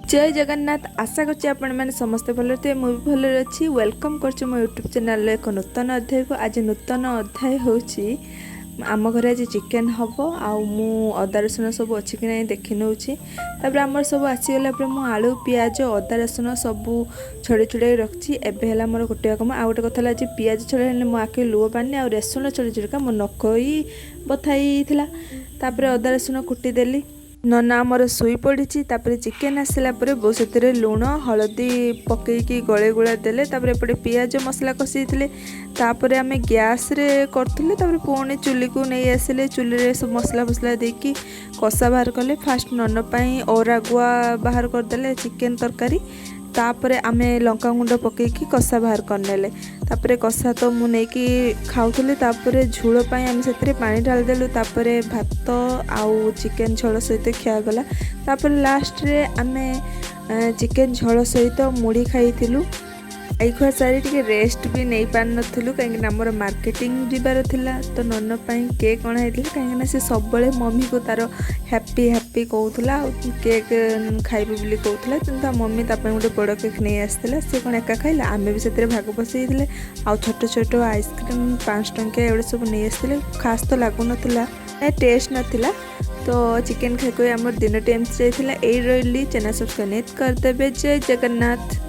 जय जगन्नाथ। आशा करछि आपण माने समस्त भल थे मु भी भल अच्छी। वेलकम करछि मो यूट्यूब चैनल एक नूतन अध्याय को। आज नूतन अध्याय होछि आम घर आज चिकेन हम आउ मु अदा रसुण सब अच्छी कि ना देखी नौछि। तापर आमर सब आसीगला मु आलू पियाज अदा रसुण सब छड़े छुड़ाई रखी। एबे मोर गोटे कम आ गोटे कथा आज पियाज छड़े मो आखे लुह पानी आ रसुण छड़े छुड़का मो नख ही बथाई तापर अदा रसुण कुटिदेली। नना आमर शुई पड़ी। चिकेन आसला बो से लुण हलदी पकईकी गले गुला देले। एपटे पियाज मसला कषी तापर आम गैस रे करथुले। पुणी चुली को नहीं आसिले। चुली रे सब मसला फसला देकी कषा बाहर कले। फास्ट नन पाई अरागुआ बाहर करदेले चिकेन तरकारी। तापर आम लंका गुंड पकईकी कषा बाहर करनेले। तापर कषा तो मु नेकी खाऊली। तापर झोल पाई आम से पानी ढालदेलु। तापर भात आउ चिकेन झोल सहित खियागला। तापर लास्ट रे आम चिकेन झोल सहित मुड़ी खाइथिलु। आई खुआ सारी टिके रेस्ट भी नहीं पार नथिलु कहीं आमर मार्केटिंग जीवार थिला। तो नन पाई केक अणा होइतिला कहीं से सब मम्मी को तार हैप्पी हैप्पी कहूला केक खाइबे बोली कहूला। किंतु मम्मी तापाई गोटे बड़ केक नहीं आसला। सी कौन एका खाइला आमे भी से भाग बसईले। आ छोट छोट आइसक्रीम 5 टंकिया एवढे सब नहीं आसते। खास तो लगुन टेस्ट नाला। तो चिकेन खाई आम दिन टेम्स जाइला। यही रही चैनल सब्सक्राइब करदेवे। जय जगन्नाथ।